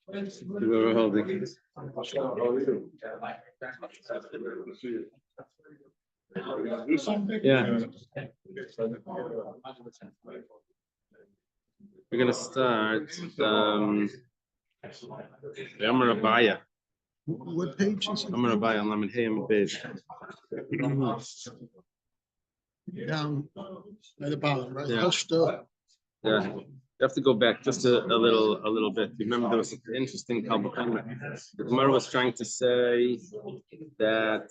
We're holding. Yeah. We're gonna start Amar Abaya. What page is it? Amar Abaya on Lamed Hey Amid Beis. Down at the bottom, right? Yeah. Yeah. You have to go back just a little bit. Remember, there was an interesting Kalbachim. The Gemara was trying to say that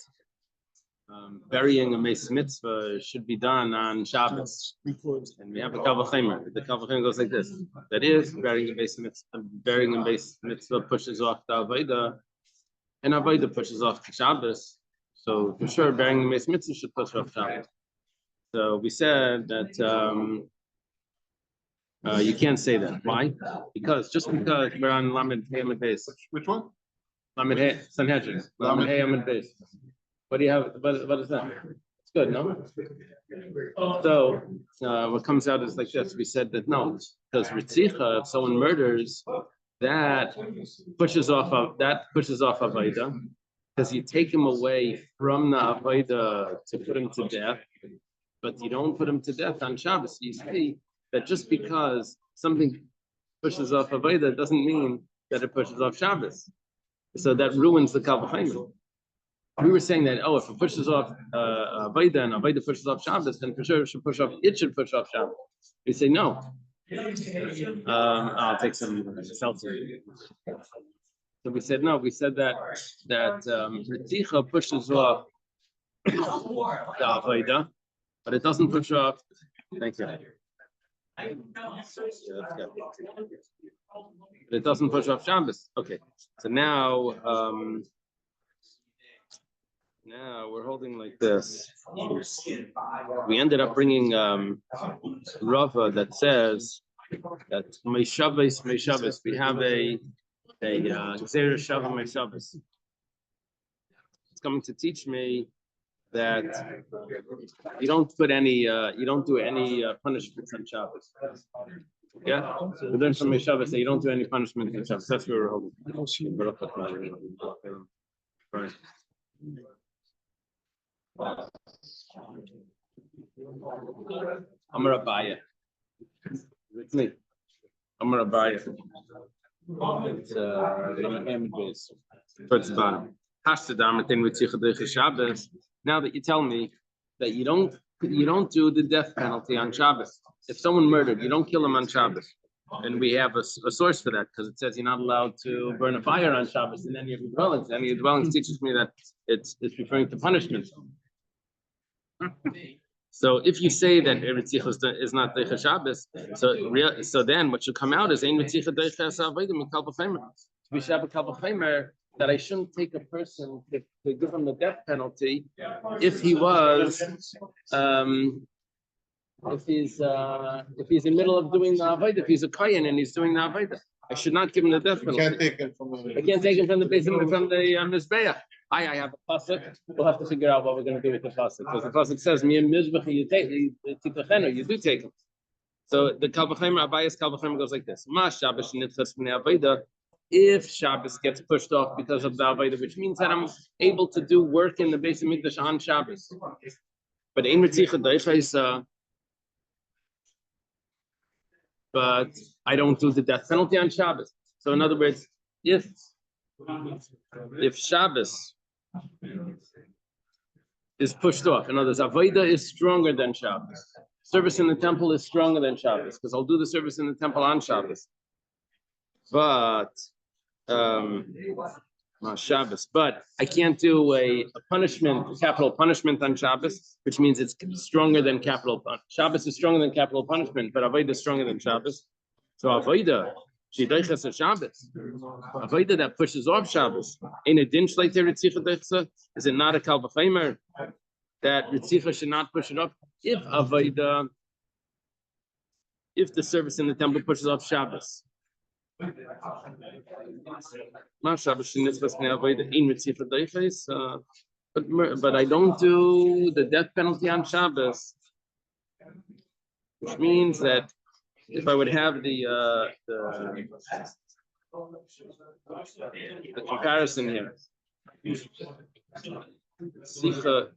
burying a Meis Mitzvah should be done on Shabbos. And we have a Kalbachim. The Kalbachim goes like this. That is, burying a Meis Mitzvah pushes off the Avodah, and Avodah pushes off the Shabbos. So for sure, burying a Meis Mitzvah should push off Shabbos. So we said that you can't say that. Why? Because we're on Lamed Hey Amid Beis. Which one? Lamed Hey Sanhedrin. Lamed Hey Amid Beis. What do you have? What is that? It's good, no? So what comes out is like this. We said that no, because Ritzicha, if someone murders, that pushes off Avodah, because you take him away from the Avodah to put him to death, but you don't put him to death on Shabbos. You see that just because something pushes off Avodah doesn't mean that it pushes off Shabbos. So that ruins the Kalbachim. We were saying that, if it pushes off Avodah and Avodah pushes off Shabbos, then for sure it should push off Shabbos. We say no. I'll take some seltzer. So we said no. We said that Ritzicha pushes off the Avodah, but it doesn't push off. Thank you. But it doesn't push off Shabbos. Okay. So now we're holding like this. We ended up bringing Rava that says that Meishabbos, we have a Gzeira Shava Meishabbos. It's coming to teach me that you don't do any punishments on Shabbos. Yeah, we learn from Meishabbos that you don't do any punishment on Shabbos. That's where we're holding. Right. Amar Abaya. It's me. Amar Abaya. It's Amid Beis. Towards the bottom. Now that you tell me that you don't do the death penalty on Shabbos. If someone murdered, you don't kill him on Shabbos. And we have a source for that because it says you're not allowed to burn a fire on Shabbos in any of your dwellings. Any of your dwellings teaches me that it's referring to punishment. So if you say that Ritzicha is not Deicha Shabbos, so then what should come out is Ein Ritzicha Deicha Avodah Mikal B'Chaimer. We should have a Kal B'Chaimer that I shouldn't take a person to give him the death penalty if he was if he's in the middle of doing the Avodah, if he's a Kohen and he's doing the Avodah. I should not give him the death penalty. I can't take him from the Mizbeach. I have a pasuk. We'll have to figure out what we're going to do with the pasuk because the pasuk says, "Mi mizbech you do take him." So the Kalbachim, Abaya's Kalbachim goes like this: Ma Shabbos nitzas b'nei Avodah. If Shabbos gets pushed off because of the Avodah, which means that I'm able to do work in the Beis Hamikdash on Shabbos, but Ein Ritzicha Deicha but I don't do the death penalty on Shabbos. So in other words, if Shabbos is pushed off, in other words, Avodah is stronger than Shabbos. Service in the temple is stronger than Shabbos because I'll do the service in the temple on Shabbos. But Shabbos, but I can't do a capital punishment on Shabbos, which means it's stronger than capital punishment. Shabbos is stronger than capital punishment, but Avodah is stronger than Shabbos. So Avodah, she deiches a Shabbos. Avodah that pushes off Shabbos. In a din shleiter Ritzicha deicha, is it not a Kal B'Chaimer that Ritzicha should not push it up? If Avodah, if the service in the temple pushes off Shabbos. But I don't do the death penalty on Shabbos, which means that if I would have the comparison here. Sicha.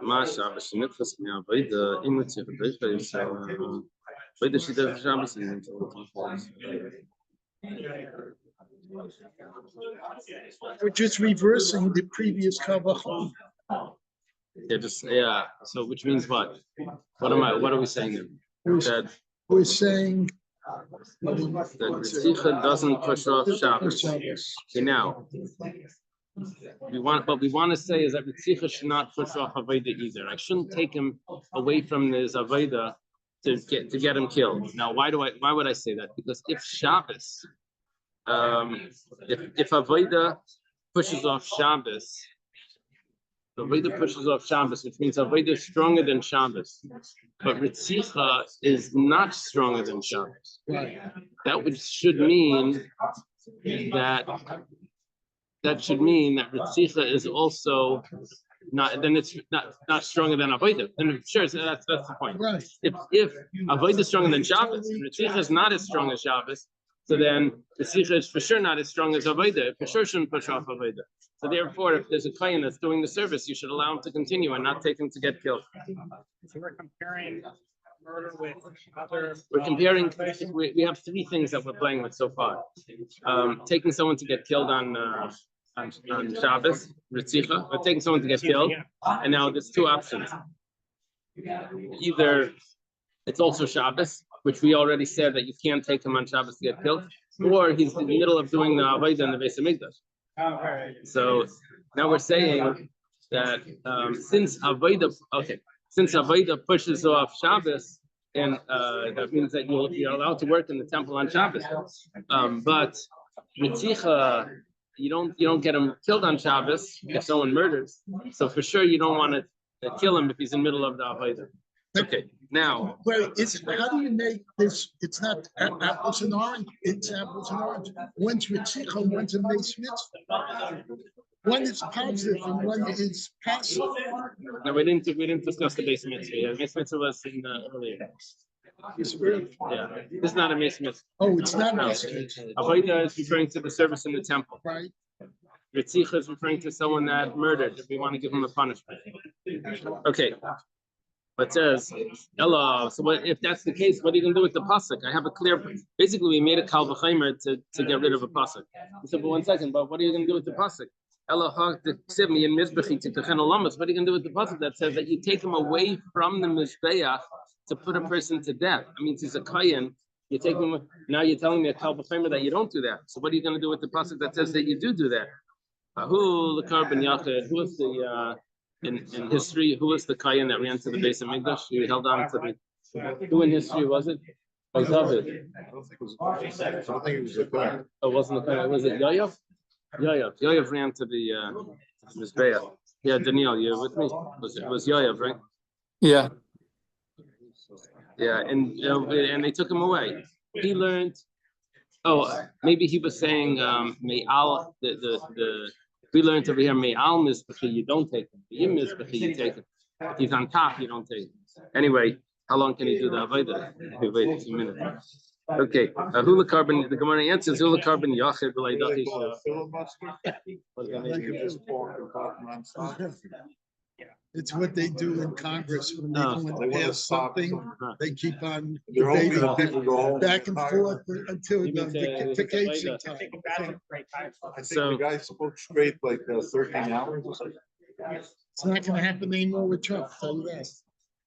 Masha, but not just me. But the image of the is but the she does Shabbos in We're just reversing the previous kavachon. Yeah. So which means what? What are we saying then? That We're saying that Ritzicha doesn't push off Shabbos. Okay, now what we want to say is that Ritzicha should not push off Avodah either. I shouldn't take him away from his Avodah to get him killed. Now, why would I say that? Because if Shabbos, if Avodah pushes off Shabbos, Avodah pushes off Shabbos, which means Avodah is stronger than Shabbos, but Ritzicha is not stronger than Shabbos. Right. That should mean that Ritzicha is also not. Then it's not stronger than Avodah. Then sure, so that's the point. Right. If Avodah is stronger than Shabbos, Ritzicha is not as strong as Shabbos. So then Ritzicha is for sure not as strong as Avodah. It for sure shouldn't push off Avodah. So therefore, if there's a kohen that's doing the service, you should allow him to continue and not take him to get killed. So we're comparing murder with other. We're comparing. We have three things that we're playing with so far. Taking someone to get killed on Shabbos, Ritzicha, or taking someone to get killed. And now there's two options. Either it's also Shabbos, which we already said that you can't take him on Shabbos to get killed, or he's in the middle of doing the Avodah in the Beis Hamikdash. So now we're saying that since Avodah pushes off Shabbos, and that means that you're allowed to work in the temple on Shabbos. But Ritzicha, you don't get him killed on Shabbos if someone murders. So for sure you don't want to kill him if he's in the middle of the Avodah. Okay, now. Well, how do you make this? It's not apples and orange. It's apples and orange. One's Ritzicha, one's a Beis Mitzvah. One is positive and one is passive. No, we didn't discuss the Beis Mitzvah. Yeah, Beis Mitzvah was in earlier. Yeah, this is not a Beis Mitzvah. Oh, it's not. No. Avodah is referring to the service in the temple. Right. Ritzicha is referring to someone that murdered. If we want to give him a punishment. Okay. But says, Ella, so if that's the case, what are you going to do with the pasuk? I have a clear. Basically, we made a kal v'chaimer to get rid of a pasuk. He said, but 1 second, but what are you going to do with the pasuk? Ella, what are you going to do with the pasuk that says that you take him away from the mizbeach to put a person to death? I mean, he's a kohen. You take him. Now you're telling me a kal v'chaimer that you don't do that. So what are you going to do with the pasuk that says that you do that? Who the carbon yachid? Who is the in history? Who was the kohen that ran to the Beis Hamikdash? He held on to the. Who in history was it? Oh, David. I don't think it was a kohen. Oh, wasn't the kohen? Was it Yoav? Yoav ran to the Mizbeach. Yeah, Daniel, you're with me. It was Yoav, right? Yeah. Yeah, and they took him away. He learned. Oh, maybe he was saying Me'al the. We learned over here, Me'al Mizbechi, you don't take him. Yim Mizbechi, you take him. If he's on top, you don't take him. Anyway, how long can he do the Avodah? We wait a few minutes. Okay, Hula Carbon, the Gemara answers Hula Carbon Yachid L'Leidachi. It's what they do in Congress when they want to pass something. They keep on They're hoping debating that people go home. back and forth until You mean the vacation time. I think the guy spoke straight like 13 hours or something. It's not going to happen anymore with Trump. Tell you that.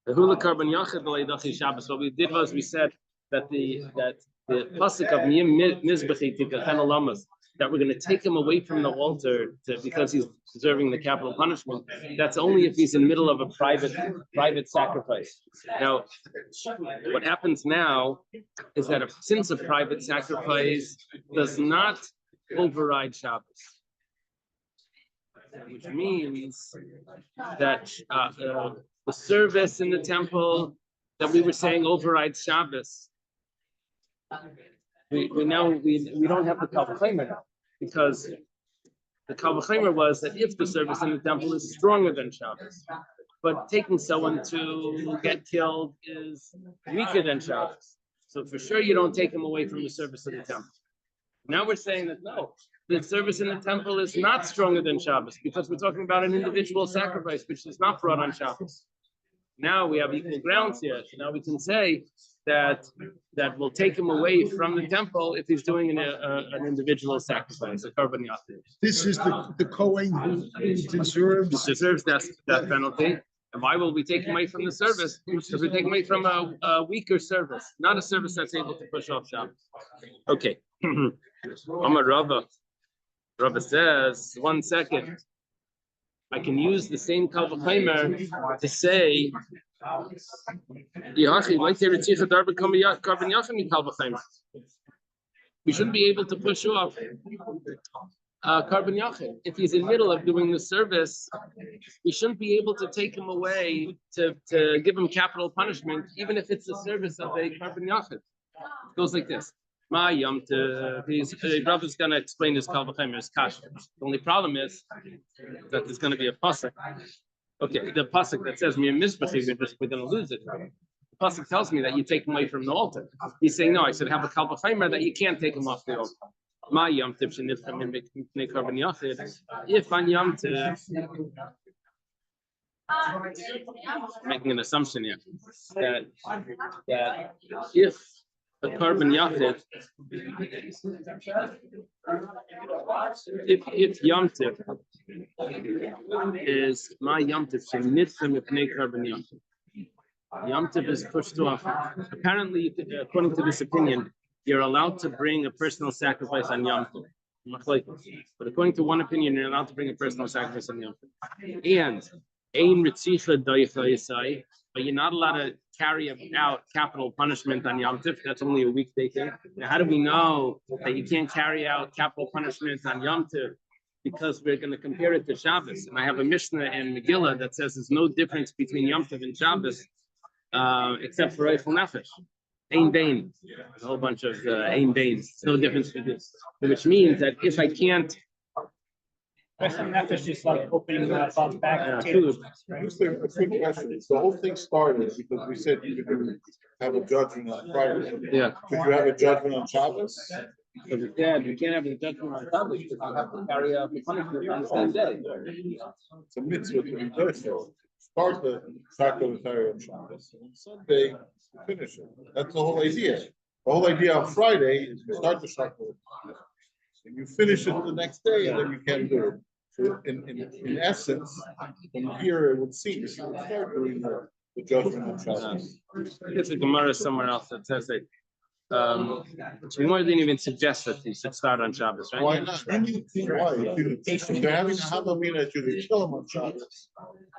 The Hula Carbon Yachid L'Leidachi Shabbos. What we did was we said that the pasuk of Miyim Mizbechi Tikachan Olamas, that we're going to take him away from the altar because he's deserving the capital punishment. That's only if he's in the middle of a private sacrifice. Now, what happens now is that since a private sacrifice does not override Shabbos, which means that the service in the temple that we were saying overrides Shabbos. We don't have the kal v'chaimer now. because the Kal V'chomer was that if the service in the temple is stronger than Shabbos, but taking someone to get killed is weaker than Shabbos. So for sure you don't take him away from the service in the temple. Now we're saying that no, the service in the temple is not stronger than Shabbos because we're talking about an individual sacrifice which is not brought on Shabbos. Now we have equal grounds here. So now we can say that will take him away from the temple if he's doing an individual sacrifice, a korban yachid. This is the Kohen who deserves that penalty. And why will we take him away from the service? Because we take him away from a weaker service, not a service that's able to push off Shabbos. Okay. Amar Rava. Rava says, 1 second. I can use the same Kal V'chomer to say, we shouldn't be able to push off korban yachid. If he's in the middle of doing the service, we shouldn't be able to take him away to give him capital punishment, even if it's the service of a korban yachid. It goes like this. My Yom Tov, Rabbi's going to explain this Kal V'chomer's kasha. The only problem is that there's going to be a pasuk. Okay, the pasuk that says "Mir Mizbechi," we're going to lose it. The pasuk tells me that you take him away from the altar. He's saying no. I said have a Kal V'chomer that you can't take him off the altar. My Yom Tov sheniftam mipnei korban yachid. If on Yom Tov, making an assumption here that if a korban yachid, if Yom Tov is my Yom Tov sheniftam mipnei korban yachid, Yom Tov is pushed off. Apparently, according to this opinion, you're allowed to bring a personal sacrifice on Yom Tov. But according to one opinion, you're allowed to bring a personal sacrifice on Yom Tov. And ein ritzicha doicha yisai, but you're not allowed to carry out capital punishment on Yom Tov. That's only a weekday thing. Now, how do we know that you can't carry out capital punishment on Yom Tov? Because we're going to compare it to Shabbos. And I have a Mishnah in Megillah that says there's no difference between Yom Tov and Shabbos except for Eichel Nefesh. Ein Bain. A whole bunch of Ein Bains. No difference for this. Which means that if I can't Nefesh is like opening the back. food. Just a quick question. The whole thing started because we said you could have a judgment on Friday. Yeah. Could you have a judgment on Shabbos? So we can't have a judgment on Shabbos because we have to carry out the punishment on the same day. It's a mitzvah to be joyful. Start the Sakrament on Shabbos. On Sunday, finish it. That's the whole idea. The whole idea on Friday is you start the Sakrament. And you finish it the next day, and then you can do it. So in essence, from here it would seem you would start doing the judgment on Shabbos. There's a Gemara somewhere else that says that Gemara didn't even suggest that you should start on Shabbos, right? Why not? Why? If they're having a Havamina that you can kill them on Shabbos,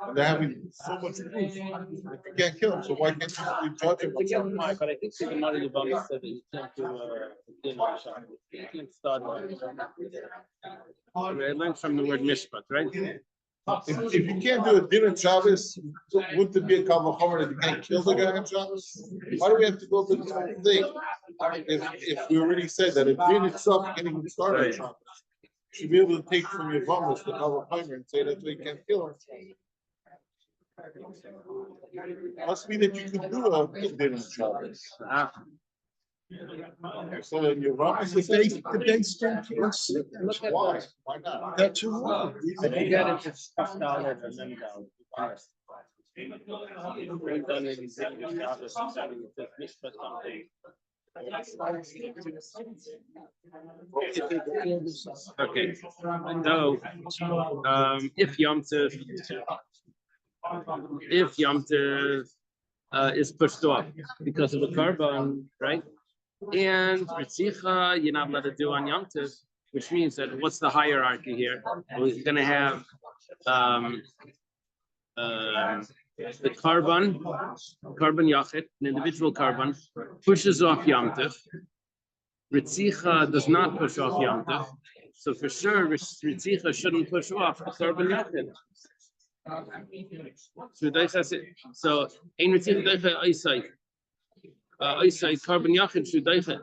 and they're having so much proof that you can't kill them, so why can't you judge them on Shabbos? But I think the Gemara Yevamot said that you can't do on Shabbos. You can't start on I learned from the word mishpat, right? If you can't do a din on Shabbos, wouldn't it be a Kal V'chomer that you can't kill the guy on Shabbos? Why do we have to go through this whole thing? If we already said that a din itself can't even start on Shabbos, you should be able to take from your vamos the Kal V'chomer and say that's why you can't kill him. Must mean that you could do a din on Shabbos. So in your vamos, The base don't can't sit. why? Why not? That's your rule. I think that it's a stuff dollar and then dollars. Okay, so if Yom Tov is pushed off because of a korban, right? And Ritzicha, you're not allowed to do on Yom Tov, which means that what's the hierarchy here? We're going to have the korban yachid, an individual korban, pushes off Yom Tov. Ritzicha does not push off Yom Tov, so for sure Ritzicha shouldn't push off the korban yachid. So ein Ritzicha doicha oisai korban yachid shudaicha.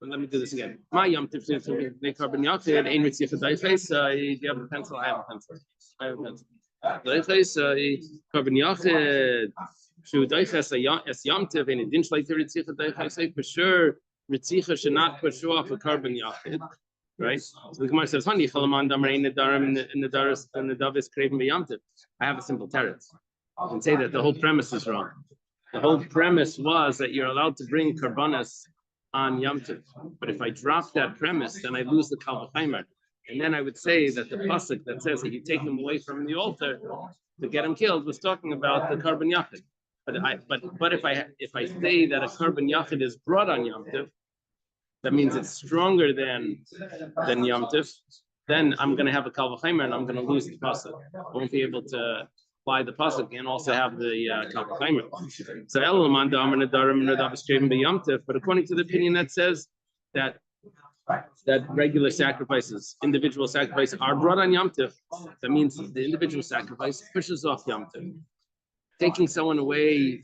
Let me do this again. My Yom Tov they carbon yachid ain't with you face. Do you have a pencil? I have a pencil. I have a pencil. Face carbon yachid. Should Daiches as Yom Tov and it didn't like the Ritzicha Daiches for sure. Ritzicha should not push off a carbon yachid, right? So the Gemara says, "Funny, Chalaman Damar in the Daram in the Daras and the Davis craving by Yom Tov." I have a simple teretz. I can say that the whole premise is wrong. The whole premise was that you're allowed to bring karbanas on Yom Tov. But if I drop that premise, then I lose the Kal V'chaimer. And then I would say that the pasuk that says that you take him away from the altar to get him killed was talking about the carbon yachid. But if I say that a carbon yachid is brought on Yom Tov, that means it's stronger than Yom Tov. Then I'm going to have a Kal V'chaimer and I'm going to lose the pasuk. I won't be able to apply the pasuk and also have the Kal V'chaimer. So Elaman Damar Nadarim Nadavis Craving by Yom Tov. But according to the opinion that says that regular sacrifices, individual sacrifices, are brought on Yom Tov, that means the individual sacrifice pushes off Yom Tov. Taking someone away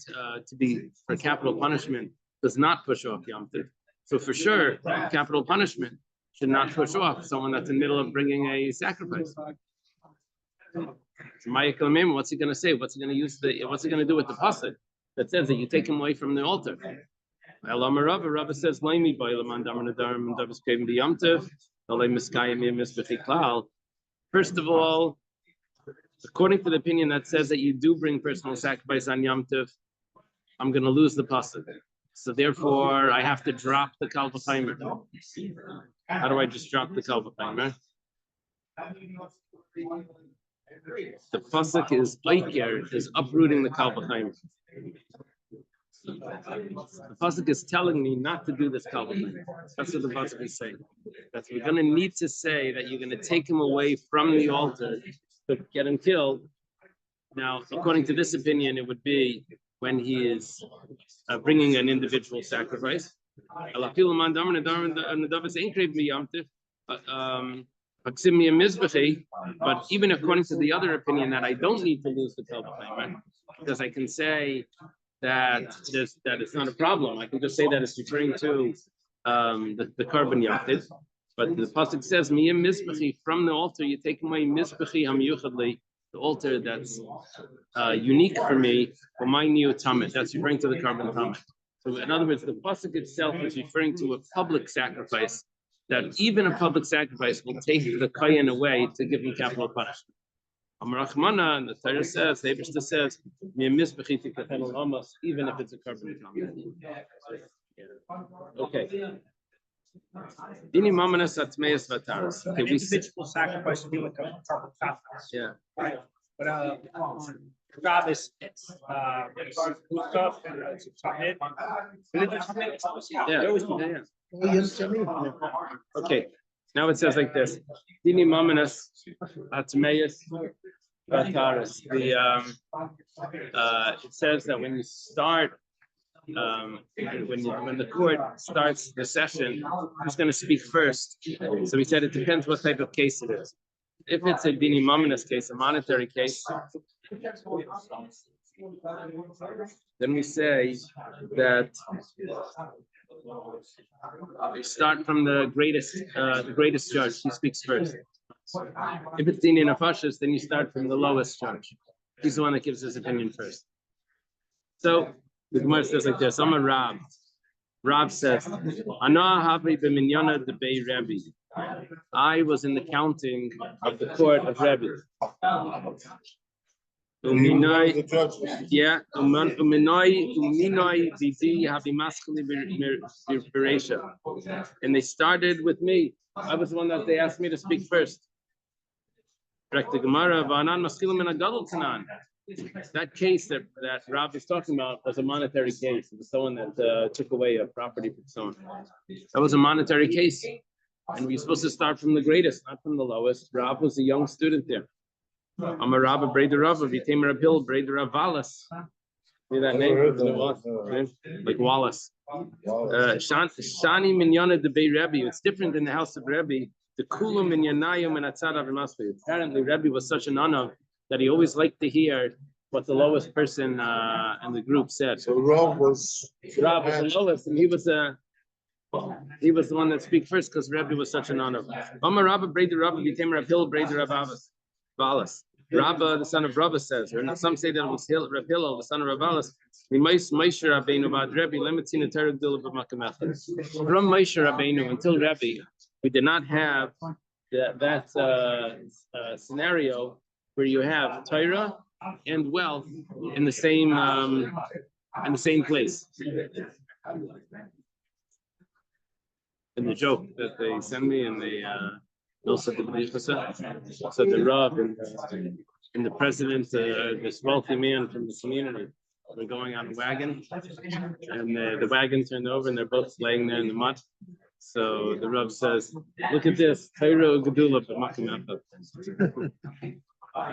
to be for capital punishment does not push off Yom Tov. So for sure, capital punishment should not push off someone that's in the middle of bringing a sacrifice. What's he going to say? What's he going to use? What's he going to do with the pasuk that says that you take him away from the altar? Rava says, first of all, according to the opinion that says that you do bring personal sacrifice on Yom Tov, I'm going to lose the pasuk. So therefore, I have to drop the Kal V'chaimer. How do I just drop the Kal V'chaimer? The pasuk is Eiker, is uprooting the Kal V'chaimer. The pasuk is telling me not to do this Kal V'chaimer. That's what the pasuk is saying. That's we're going to need to say that you're going to take him away from the altar to get him killed. Now, according to this opinion, it would be when he is bringing an individual sacrifice. But even according to the other opinion, that I don't need to lose the Kal V'chaimer, because I can say that it's not a problem. I can just say that it's referring to the carbon yachid. But the pasuk says, "Miyim mizbechi," from the altar you take away mizbechi hamiyuchadli, the altar that's unique for me, for my new tamid. That's referring to the carbon tamid. So in other words, the pasuk itself is referring to a public sacrifice, that even a public sacrifice will take the kayan away to give him capital punishment. Amar and the Torah says, the Eibishter says, even if it's a carbon tamid. Okay. Okay, we individual sacrifice to do with the carbon sacrifice. Yeah. Right. But Travis, Okay, now it says like this. Dini Mamanas Atmeis Vataris. It says that when you start when the court starts the session, who's going to speak first? So we said it depends what type of case it is. If it's a dini mamanas case, a monetary case, then we say that we start from the greatest judge. He speaks first. If it's dini nefashos, then you start from the lowest judge. He's the one that gives his opinion first. So the Gemara says like this. I'm a Rab. Rab says, I was in the counting of the court of Rebbe. Yeah, and they started with me. I was the one that they asked me to speak first. That case that Rob is talking about was a monetary case. It was someone that took away a property from someone. That was a monetary case. And we're supposed to start from the greatest, not from the lowest. Rob was a young student there. I'm a Rabba Breda Rabba, became a Bill Breda Wallace. See that name? Like Wallace. Shani Minyana de Bay Rebbe. It's different in the house of Rebbe. The Kulu Minyanayim and Atzadav Masfi. Apparently, Rebbe was such an anav that he always liked to hear what the lowest person in the group said. So Rob was the lowest, and he was a He was the one that speak first because Rebbe was such an honor. Amar Rabba Breder Rabba became Reb Hillel Breder Rabba Balas. Rabba, the son of Rabba, says, or some say that it was Reb Hillel, the son of Rabbalas. From Moshe Rabbeinu until Rebbe, we did not have that scenario where you have Torah and wealth in the same place. And the joke that they send me, and they also the so the Rav and the president, this wealthy man from the community, were going on a wagon, and the wagon turned over, and they're both laying there in the mud. So the Rav says, "Look at this, Torah Gedula b'Makim."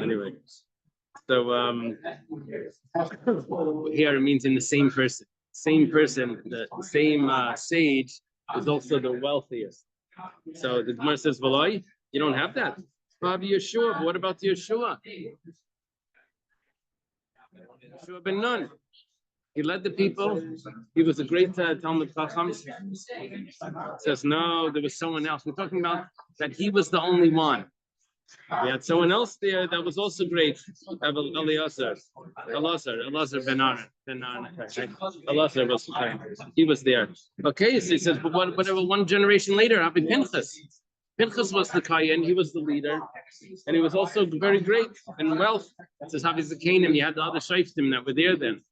Anyway, so here it means in the same person. The same sage is also the wealthiest. So the Gemara says, "V'loi, you don't have that." Rabbi Yeshua, but what about Yeshua? Yeshua ben Nun. He led the people. He was a great Talmud Chacham. Says no, there was someone else. We're talking about that he was the only one. We had someone else there that was also great. Elazar ben Aaron. Elazar was he was there. Okay, so he says, but whatever. One generation later, Rabbi Pinchas. Pinchas was the Kayan. He was the leader, and he was also very great in wealth. It says Havi Zakanim. You had the other shaykhim that were there then.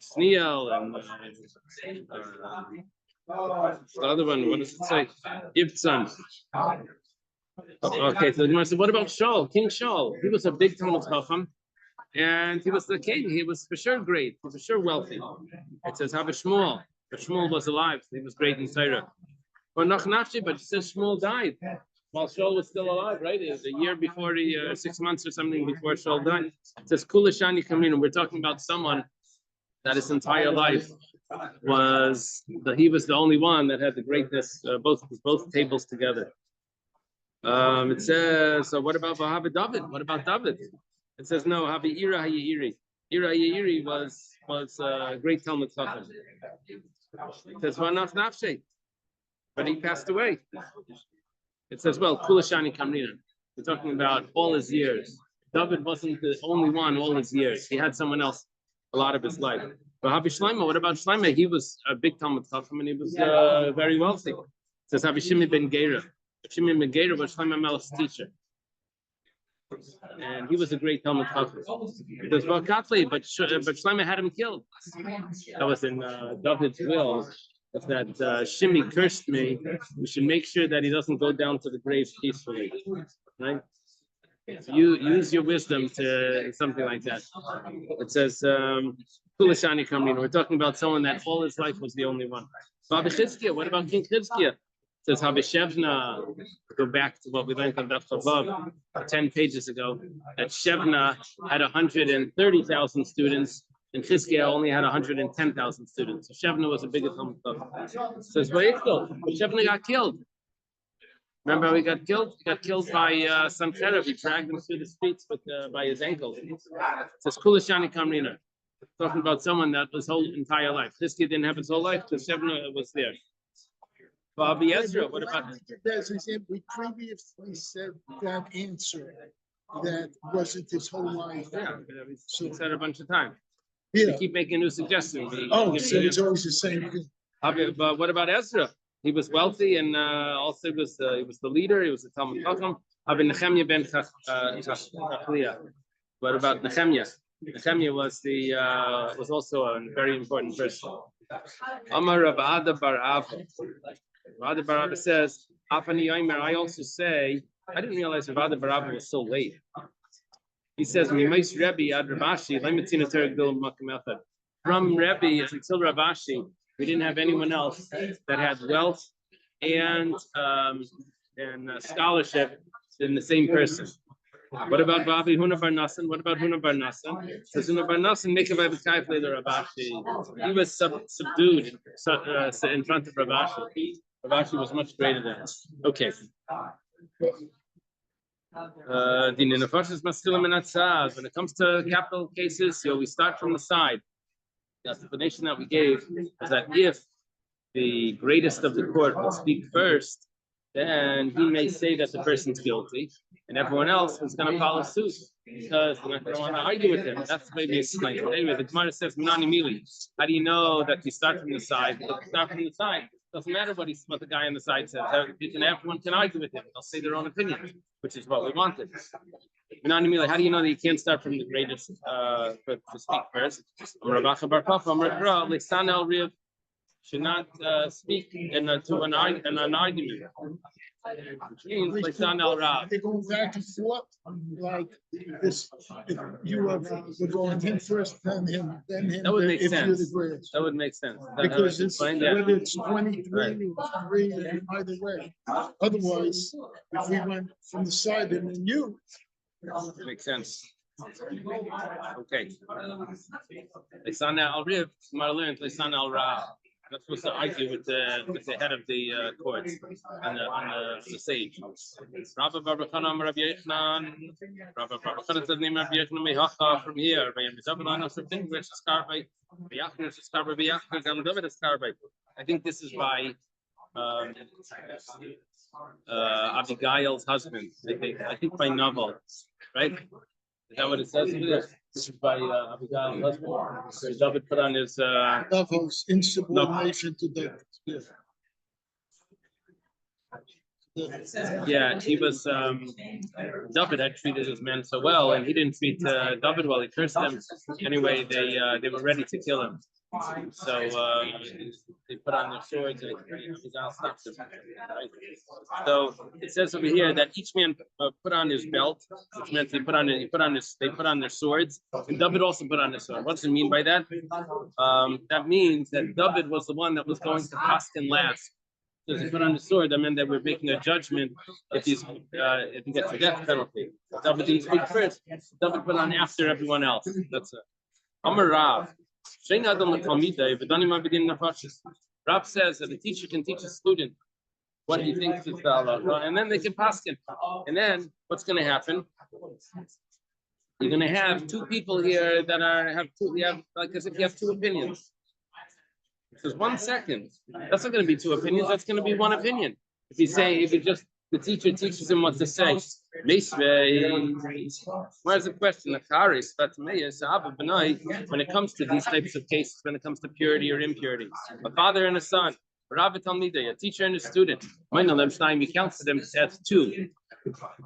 Sniel and the other one. What does it say? Ibtzan. Okay, so the Gemara said, what about Shaul? King Shaul. He was a big Talmud Chacham, and he was the king. He was for sure great. He was for sure wealthy. It says Hava Shmuel. But Shmuel was alive. He was great in Torah. Or Nachnafshi, but it says Shmuel died while Shaul was still alive, right? It was a year before 6 months or something before Shaul died. It says Kulashani Kamina. We're talking about someone that his entire life he was the only one that had the greatness, both tables together. It says, so what about David? What about David? It says no, Habi Ira Hayiri. Ira Hayiri was a great Talmud Chacham. It says Vanaf Nafshe, but he passed away. It says, well, Kulashani Kamrina. We're talking about all his years. David wasn't the only one all his years. He had someone else a lot of his life. But Habi Shlomo, what about Shlomo? He was a big Talmud Chacham, and he was very wealthy. It says Habi Shimi ben Geira. Shimon ben Geira was Shlomo Melech's teacher, and he was a great Talmud Chacham. There's Valkatli, but Shlomo had him killed. That was in David's will. If that Shimi cursed me, we should make sure that he doesn't go down to the grave peacefully, right? You use your wisdom to something like that. It says Kulashani Kamrin. We're talking about someone that all his life was the only one. Rabbi Chizkiah, what about King Chizkiah? It says Shevna, go back to what we learned on Daf Yomi 10 pages ago, that Shevna had 130,000 students, and Chizkiah only had 110,000 students. So Shevna was a bigger Talmud Chacham. It says Shevna got killed. Remember how he got killed? He got killed by Sanhedrin. He dragged him through the streets by his ankles. It says Kulashani Kamrina. Talking about someone that was whole entire life. Chizkiah didn't have his whole life, because Shevna was there. Bobby Ezra, what about him? We previously said that answer that wasn't his whole life. Yeah, we said a bunch of times. Yeah. We keep making new suggestions. So it's always the same thing. But what about Ezra? He was wealthy, and also he was the leader. He was the Talmud Chacham. Nehemiah ben Chachlia. What about Nehemiah? Nehemiah was also a very important person. Amar Rav Ada bar Ava. Rav Ada bar Ava says, Afani Yomer, I also say, I didn't realize Rav Ada bar Ava was so late. He says, Mimais Rebbe ad Ravashi, Lemitzina Terek Dil Makim Echad. From Rebbe until Ravashi, we didn't have anyone else that had wealth and scholarship in the same person. What about Rabbi Huna Bar Nassan? What about Huna Bar Nassan? Says Huna Bar Nassan, Ravashi. He was subdued in front of Ravashi. Ravashi was much greater than him. Okay. When it comes to capital cases, we start from the side. The explanation that we gave is that if the greatest of the court will speak first, then he may say that the person's guilty, and everyone else is going to follow suit because they're not going to want to argue with him. That's the way we explain it. Anyway, the Gemara says, "Minani mili." How do you know that you start from the side? Because you start from the side, doesn't matter what the guy on the side says. Everyone can argue with him. They'll say their own opinion, which is what we wanted. Minani mili. How do you know that you can't start from the greatest to speak first? Should not speak to an argument. Which means like they're going back and forth like this. If you are we're going him first, then him, then him. That would make if sense. You're the greatest. That would make sense. Because it's yeah. whether it's 23 or 3, either way. Otherwise, if we went from the side and then you. Makes sense. Okay. Lesana al Riv, Gemara learned Lesana al Ra. Not supposed to argue with the head of the courts and the sage. Rabbi Barbachana Rabbi Yechnan. Rabbi Barbachana said name Rabbi Yechnan mehacha from here. I think this is by Abigail's husband. I think by Naval, right? Is that what it says over there? This is by Abigail's husband. So David put on his Naval's insubordination to David. Yeah, he was. David had treated his men so well, and he didn't treat David well. He cursed them. Anyway, they were ready to kill him. So they put on their swords and Abigail stopped them. Right? So it says over here that each man put on his belt, which meant they put on their swords, and David also put on his sword. What does it mean by that? That means that David was the one that was going to Paskin last. So he put on the sword, that meant that we're making a judgment if he gets a death penalty. David didn't speak first. David put on after everyone else. That's it. Amar Rav. Rav says that a teacher can teach a student what he thinks is the halacha, and then they can paskin. And then what's going to happen? You're going to have two people here that have like as if you have two opinions. Because 1 second, that's not going to be two opinions. That's going to be one opinion. If the teacher teaches him what to say. Where's the question? When it comes to these types of cases, when it comes to purity or impurity, a father and a son, a teacher and a student, we count them as two.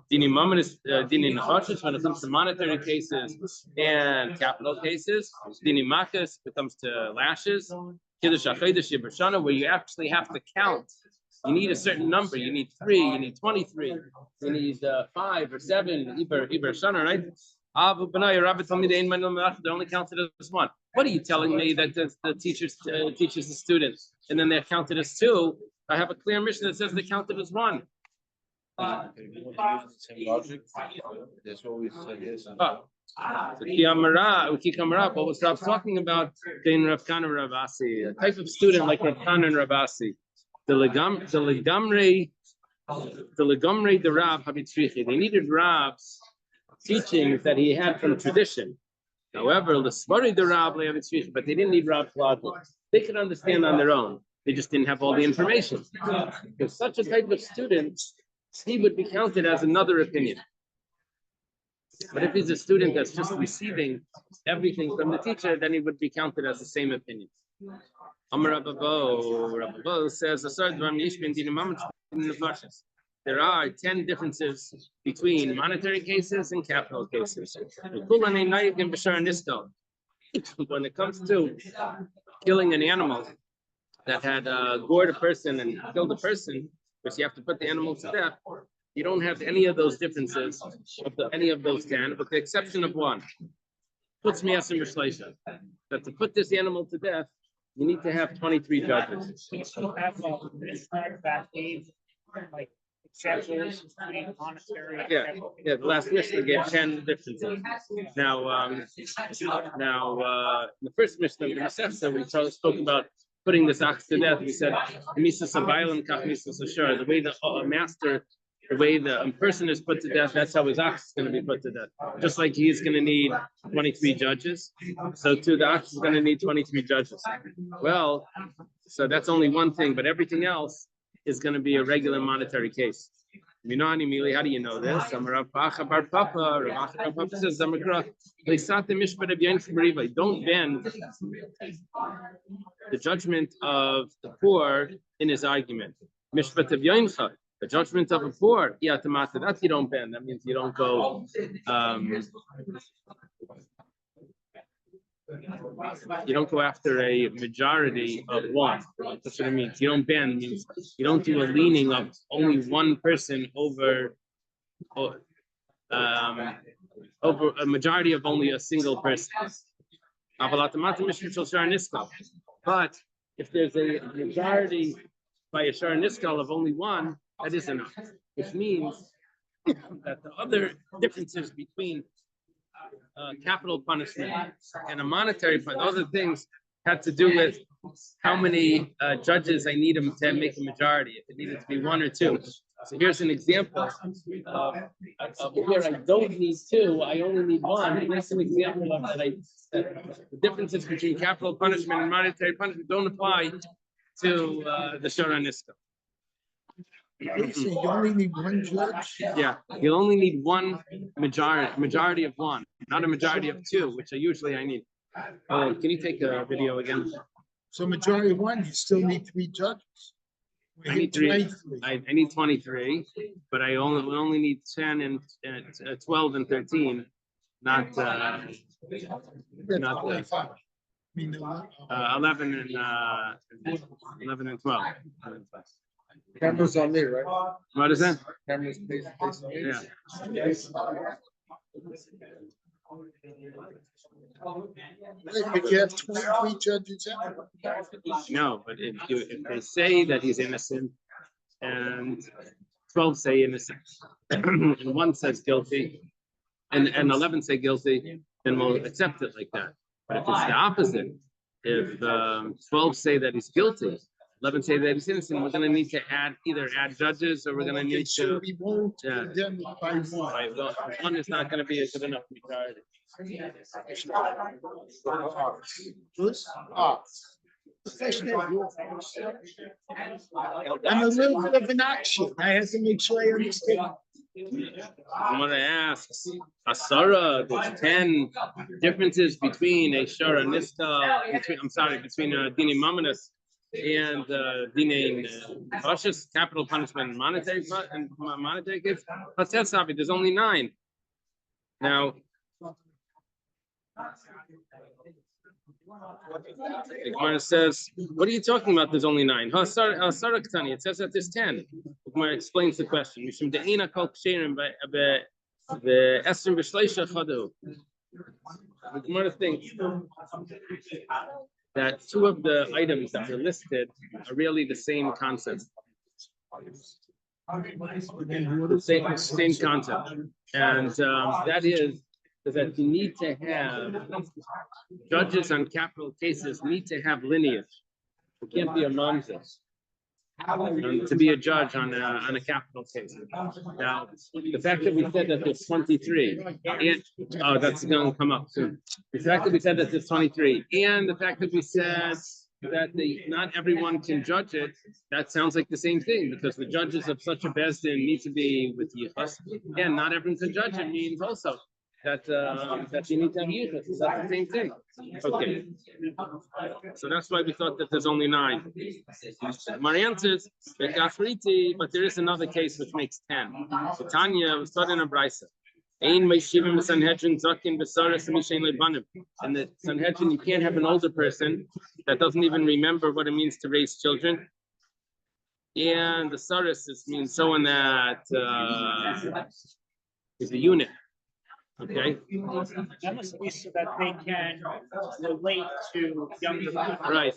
When it comes to monetary cases and capital cases, when it comes to lashes, where you actually have to count. You need a certain number. You need 3. You need 23. You need 5 or 7. Iber shana, right? They're only counted as 1. What are you telling me that the teacher teaches the students and then they're counted as 2? I have a clear mission that says they're counted as 1. That's what we said. Yes. What was Rav talking about? In Rav Kana Ravasi, a type of student like Rav Kana and Ravasi. The legamre the Rav habitzrichi. They needed Rav's teachings that he had from tradition. However, the Svari the Rav habitzrichi, but they didn't need Rav's logic. They could understand on their own. They just didn't have all the information. Because such a type of student, he would be counted as another opinion. But if he's a student that's just receiving everything from the teacher, then he would be counted as the same opinion. Amar Rabbo says there are 10 differences between monetary cases and capital cases. When it comes to killing an animal that had gored a person and killed a person, which you have to put the animal to death, you don't have any of those differences of any of those 10, with the exception of one. Puts me as a mishlation. That to put this animal to death, you need to have 23 judges. Yeah, the last Mishnah gave 10 differences. Now, the first Mishnah, the Masechta, we spoke about putting this ox to death. We said, Misas a violent, Kach Misas a sure. The way the master the way the person is put to death, that's how his ox is going to be put to death. Just like he's going to need 23 judges, so too the ox is going to need 23 judges. Well, so that's only one thing, but everything else is going to be a regular monetary case. How do you know this? Don't bend the judgment of the poor in his argument. The judgment of a poor, that you don't bend. That means you don't go. You don't go after a majority of one. That's what it means. You don't bend. Means you don't do a leaning of only one person over over a majority of only a single person. But if there's a majority by a shar niskal of only one, that is enough. Which means that the other differences between capital punishment and a monetary punishment, other things had to do with how many judges I need them to make a majority, if it needed to be one or two. So here's an example of where I don't need two, I only need one. And here's an example of that the differences between capital punishment and monetary punishment don't apply to the Shara Niska. So you only need one judge? Yeah, you'll only need one majority of one, not a majority of two, which usually I need. Can you take a video again? So majority of one, you still need 3 judges? I need 3. I need 23, but I only need 10 and 12 and 13, not 11 and 11 and 12. Cameras on me, right? What is that? Cameras facing me. Yeah. But you have 23 judges out? No, but if they say that he's innocent and 12 say innocent and 1 says guilty and 11 say guilty, then we'll accept it like that. But if it's the opposite, if 12 say that he's guilty, 11 say that he's innocent, we're going to need to either add judges or we're going to need to. We won't condemn it by one. One is not going to be a good enough majority. I'm a little bit of an action. I have to make sure I understand. I'm going to ask Asara, there's 10 differences between a Shara Niska, between Dini Mamonis and Dini Rosh's capital punishment and monetary gifts. There's only 9. Now, the Gemara says, what are you talking about? There's only 9. It says that there's 10. The Gemara explains the question. The Gemara thinks that 2 of the items that are listed are really the same concept. Same concept. And that is that you need to have judges on capital cases need to have lineage. You can't be a mamzer to be a judge on a capital case. Now, the fact that we said that there's 23, and that's going to come up soon. The fact that we said that there's 23, and the fact that we said that not everyone can judge it, that sounds like the same thing, because the judges of such a bezdin need to be with yichus, and not everyone can judge it means also that you need to have yichus. That's the same thing. Okay, so that's why we thought that there's only 9. My answer is but there is another case which makes 10. So Tanya was taught in a brisa. In the Sanhedrin, you can't have an older person that doesn't even remember what it means to raise children. And the saris means someone that is a unit. Okay. That must be so that they can relate to younger people. Right.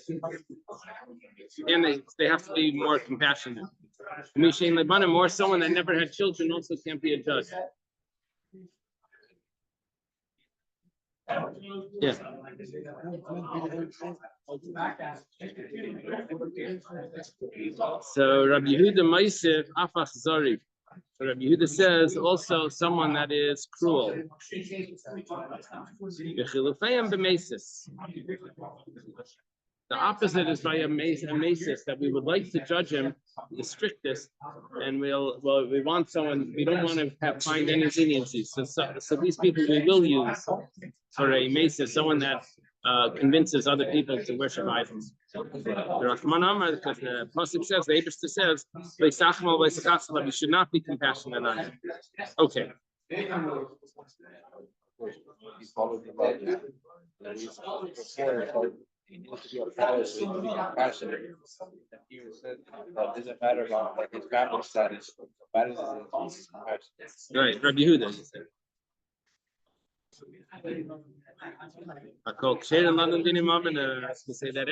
And they have to be more compassionate. Or someone that never had children also can't be a judge. Yeah. So Rabbi Yehuda Meisif Afach Zari. Rabbi Yehuda says also someone that is cruel. The opposite is by a masis that we would like to judge him the strictest, and we want someone, we don't want to find any leniency. So these people we will use for a masis, someone that convinces other people to worship idols. The Rahman Amar, because the Pasuk says, the Eibishter says, we should not be compassionate on him. Okay. He needs to be a father, so he needs to be compassionate. You said that doesn't matter about like his family status. What matters is compassion. Right, Rabbi Yehuda. To say that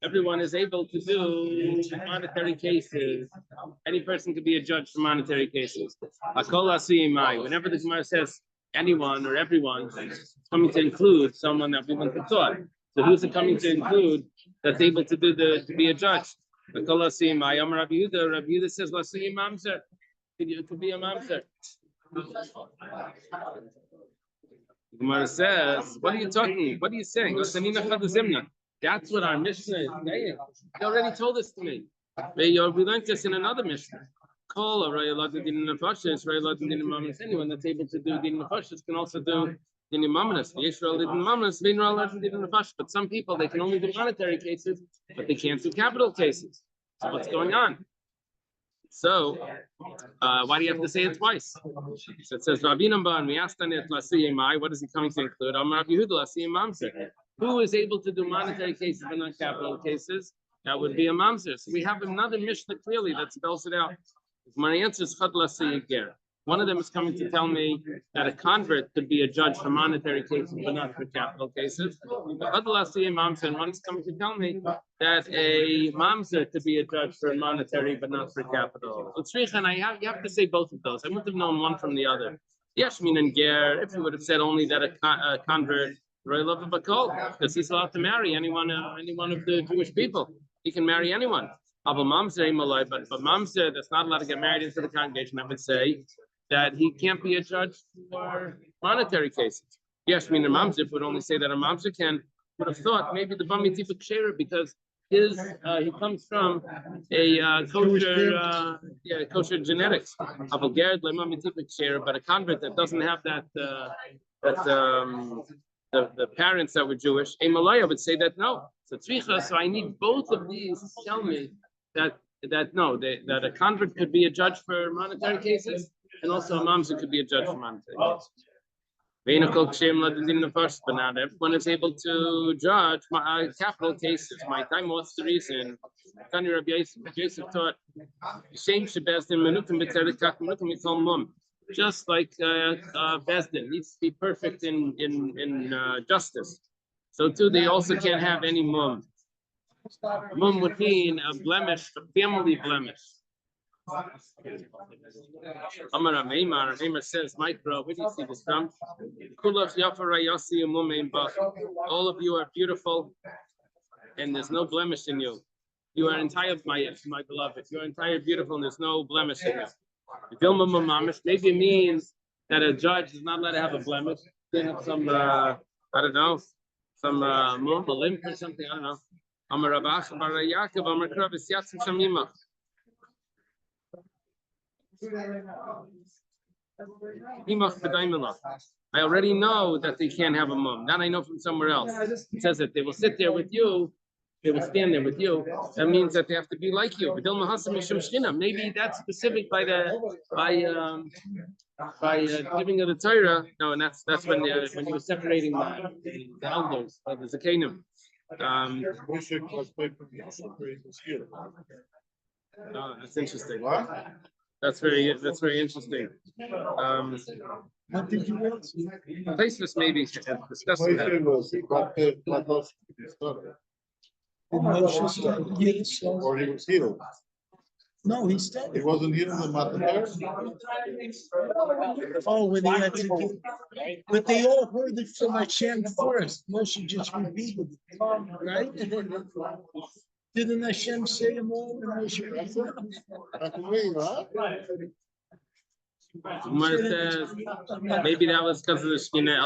everyone is able to do monetary cases. Any person could be a judge for monetary cases. Whenever the Gemara says anyone or everyone, it's coming to include someone that we want to thought. So who's it coming to include that's able to do to be a judge? Rabbi Yehuda says, it could be a mamzer. The Gemara says, what are you talking? What are you saying? That's what our Mishnah is saying. They already told this to me. We learned this in another Mishnah. Anyone that's able to do din nefashis can also do din imamanis. But some people, they can only do monetary cases, but they can't do capital cases. So what's going on? So why do you have to say it twice? So it says, we asked on it, what is he coming to include? Who is able to do monetary cases but not capital cases? That would be a mamzer. So we have another Mishnah clearly that spells it out. My answer is one of them is coming to tell me that a convert could be a judge for monetary cases but not for capital cases. The other and one is coming to tell me that a mamzer could be a judge for monetary but not for capital. So you have to say both of those. I wouldn't have known one from the other. Yashmin and Ger, if you would have said only that a convert, because he's allowed to marry any one of the Jewish people. He can marry anyone. But mamzer that's not allowed to get married into the congregation, I would say that he can't be a judge for monetary cases. Yes, I mean, a mamzer would only say that a mamzer would have thought maybe the bami tipa ksheira because he comes from a kosher genetics. But a convert that doesn't have the parents that were Jewish, a Malaya would say that no. So I need both of these to tell me that a convert could be a judge for monetary cases, and also a mamzer could be a judge for monetary cases. But not everyone is able to judge capital cases. My time, what's the reason? Yosef taught just like Bezdin needs to be perfect in justice. So too, they also can't have any mum. Mum would mean a blemish, a family blemish. Amar says, Micro, where do you see this from? All of you are beautiful, and there's no blemish in you. You are entire, my beloved. You are entire beautiful, and there's no blemish in you. Maybe it means that a judge is not allowed to have a blemish. They have some, I don't know, some mum, a limp or something. I don't know. Amar Rabach, Amar Yaakov, Amar Kravis, Yatzim Shamima. I already know that they can't have a mum. That I know from somewhere else. It says that they will sit there with you. They will stand there with you. That means that they have to be like you. Maybe that's specific by giving of the Torah. No, and that's when you were separating the elders, the Zakanim. That's interesting. What? That's very interesting. What did you want? Placeless maybe discussing that. Yes. Or he was healed. No, he said He wasn't healed in Matar. Oh, when they had to do, but they all heard it from Hashem first. Moshe just repeated it, right? Didn't Hashem say them all? And Moshe repeated it? Gemara says maybe that was because of the Shekhinah.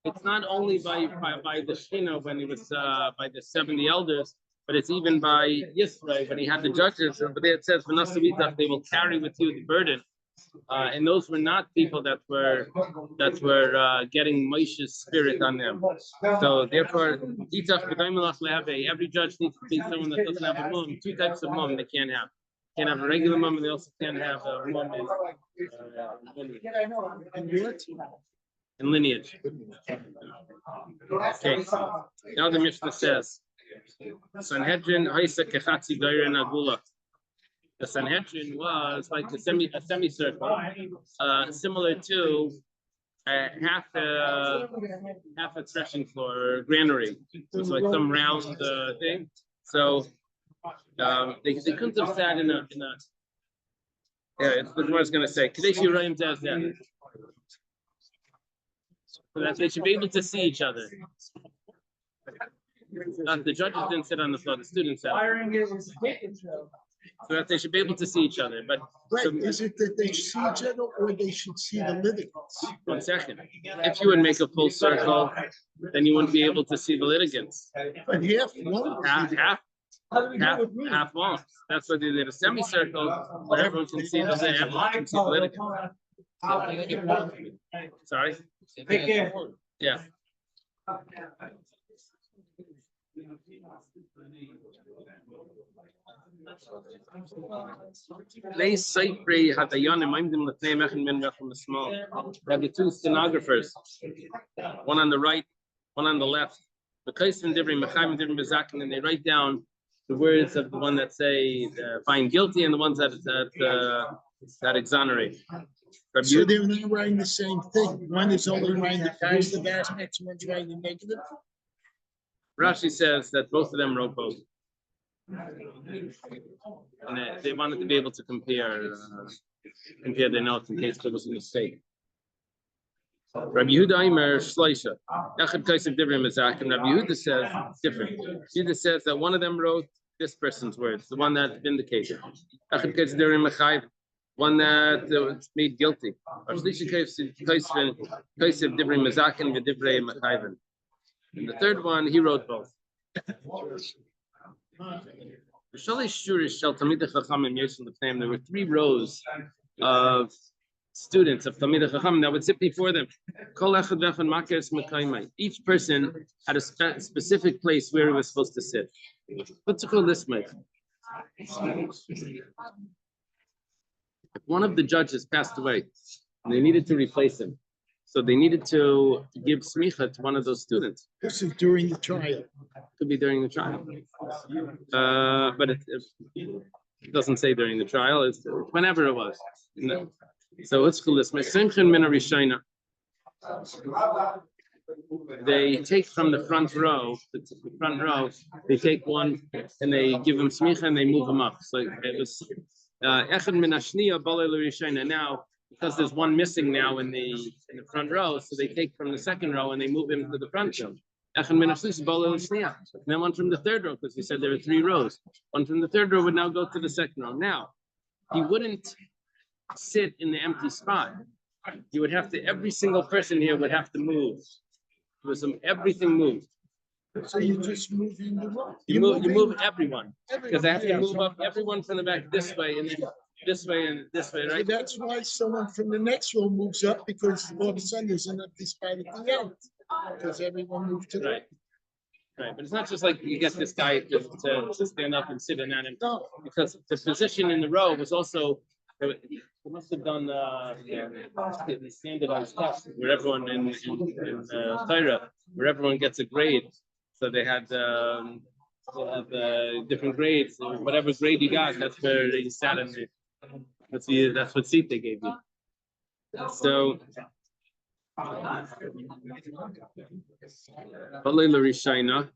It's not only by the Shekhinah when he was by the 70 elders, but it's even by Yisrael when he had the judges. But there it says, they will carry with you the burden. And those were not people that were getting Moshe's spirit on them. So therefore, every judge needs to be someone that doesn't have a mum. Two types of mum they can't have. They can't have a regular mum, and they also can't have a mum in lineage. Okay. Now the Mishnah says, Sanhedrin Haisa Kechatzi Gaira Nagula. The Sanhedrin was like a semicircle, similar to half a threshing floor or granary. It was like some round thing. So they couldn't have sat in a it's what I was going to say. Kadesh Yirayim does that. So that they should be able to see each other. The judges didn't sit on the floor, the students sat. So that they should be able to see each other. But is it that they see each other or they should see the litigants? 1 second. If you would make a full circle, then you wouldn't be able to see the litigants. But Half won't. That's why they did a semicircle where everyone can see the litigants. Sorry? Yeah. They had the two stenographers, one on the right, one on the left. And they write down the words of the one that say find guilty and the ones that exonerate. So they're not writing the same thing. One is only writing the positive aspects, one's writing the negative. Rashi says that both of them wrote both. And they wanted to be able to compare their notes in case there was a mistake. Rabbi Yehuda Aimer Shleisha. Echad Kaisiv Divrim Mizak, and Rabbi Yehuda says different. Yehuda says that one of them wrote this person's words, the one that vindicated. Echad Kaisiv Divrim Mechayv, one that was made guilty. Shleisha Kaisiv Divrim Mizak and V'Divrei Mechayv. And the third one, he wrote both. There were 3 rows of students of Talmidei Chacham that would sit before them. Each person had a specific place where he was supposed to sit. What's it called this way? If one of the judges passed away and they needed to replace him, so they needed to give smicha to one of those students. This is during the trial. Could be during the trial. But it doesn't say during the trial, it's whenever it was. No. So let's call this Mesimchin Min HaRishayna. They take from the front row, they take one and they give him smicha and they move him up. So it was Echad Min HaShniya Balei LaRishayna. Now, because there's one missing now in the front row, so they take from the second row and they move him to the front row. And then one from the third row, because he said there were 3 rows. One from the third row would now go to the second row. Now, he wouldn't sit in the empty spot. He would have to, every single person here would have to move. Everything moved. So you're just moving the row. You move everyone. Because I have to move up everyone from the back this way and then this way and this way, right? So that's why someone from the next row moves up, because all of a sudden there's an empty spot at the end. Because everyone moved to the right. Right, but it's not just like you get this guy to stand up and sit in that, because the position in the row was also, they must have done the standardized test where everyone in Torah, where everyone gets a grade. So they had different grades. So whatever grade you got, that's where you sat in there. That's what seat they gave you. So. Balei LaRishayna.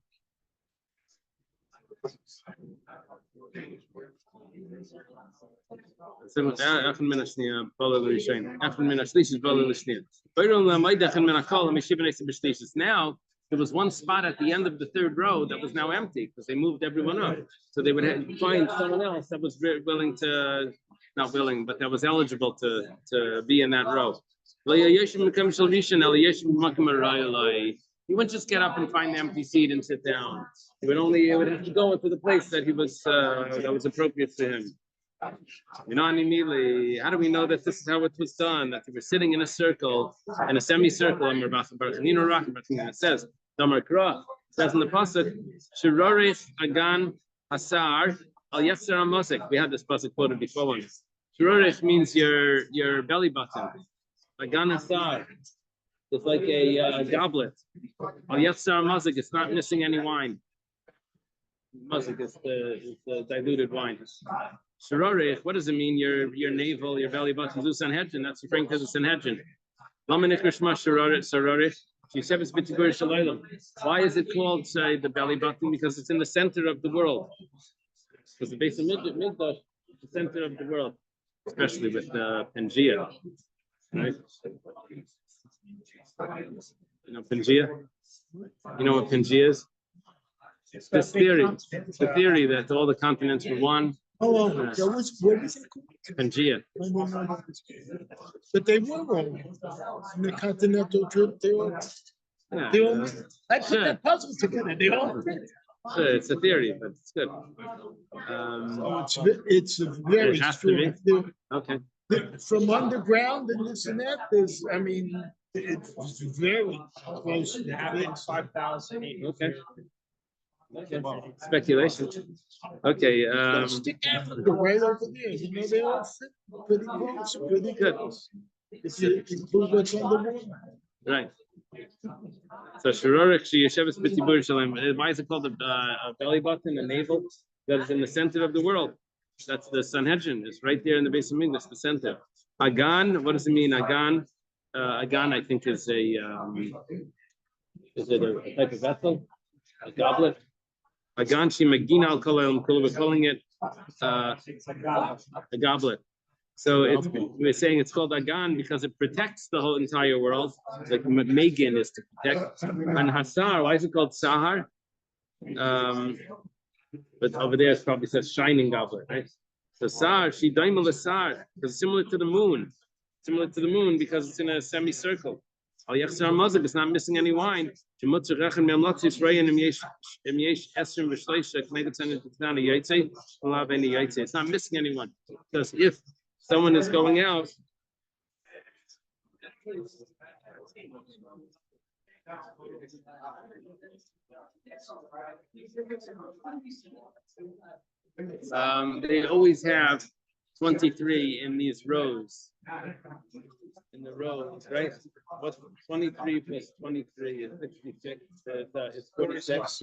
Now there was one spot at the end of the third row that was now empty because they moved everyone up. So they would find someone else that was willing to not willing, but that was eligible to be in that row. He wouldn't just get up and find the empty seat and sit down. He would have to go into the place that that was appropriate for him. You know, immediately, how do we know that this is how it was done? That they were sitting in a circle, in a semicircle, and it says, it says in the pasuk, Shirorich Agan Asar Al Yetzer HaMosek. We had this pasuk quoted before once. Shirorich means your belly button. Agan Asar. It's like a goblet. Al Yetzer HaMosek. It's not missing any wine. Mazik is the diluted wine. Shirorich, what does it mean? Your navel, your belly button, the Sanhedrin. That's referring to the Sanhedrin. Why is it called, say, the belly button? Because it's in the center of the world. Because the base of Mikdash, the center of the world, especially with Pangea, right? You know Pangea? You know what Pangea is? This theory, the theory that all the continents were one. Oh, what was it called? Pangea. But they were wrong. In the continental trip, they all. Yeah, I put that puzzle together. They all fit. sure, it's a theory, but it's good. It's a very It has to be. strong. Okay. From underground and this and that, it's very close. You have it 5,000. Okay. Okay. Speculation. Okay. Stick Africa right over there. You know, they all fit pretty close, pretty Good. close. If you include what's on the wall. Right. So Shirorich Yesheves B'Tzibur Shalem. Why is it called a belly button, a navel? That is in the center of the world. That's the Sanhedrin. It's right there in the base of Mikdash, the center. Agan. What does it mean? Agan. Agan, I think, is a type of vessel, a goblet. Agan Shimagina Al Kolam. We're calling it a goblet. So we're saying it's called Agan because it protects the whole entire world. Like Megan is to protect. And Hasar, why is it called Sahar? But over there it probably says shining goblet, right? So Sar, she daimel Sar, because it's similar to the moon. Similar to the moon because it's in a semicircle. Al Yechzer HaMazak, it's not missing any wine. It's not missing anyone. Because if someone is going out, they always have 23 in these rows. In the rows, right? What's 23 plus 23 is 66. It's 46.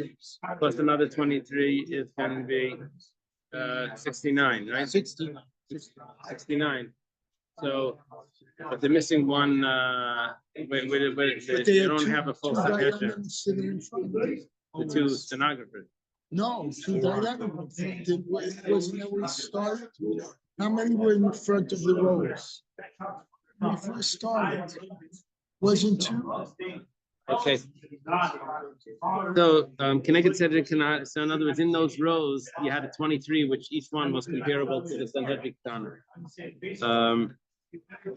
Plus another 23 is going to be 69, right? 69. So, but they're missing one. They don't have a full Sanhedrin. The two stenographers. No, two diagonals. Wasn't that where we started? How many were in front of the rows? When we first started, wasn't two? Okay. So can I consider cannot? So in other words, in those rows, you had a 23, which each one was comparable to the Sanhedrin.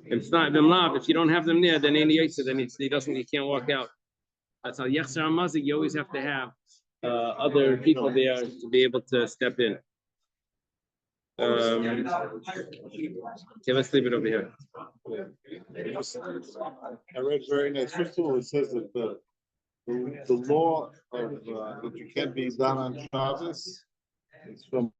It's not Bimlav. If you don't have them there, then he doesn't. He can't walk out. That's how Yechzer HaMazak. You always have to have other people there to be able to step in. Okay, let's leave it over here. I read very nice. First of all, it says that the law of that you can't be done on Shabbos is from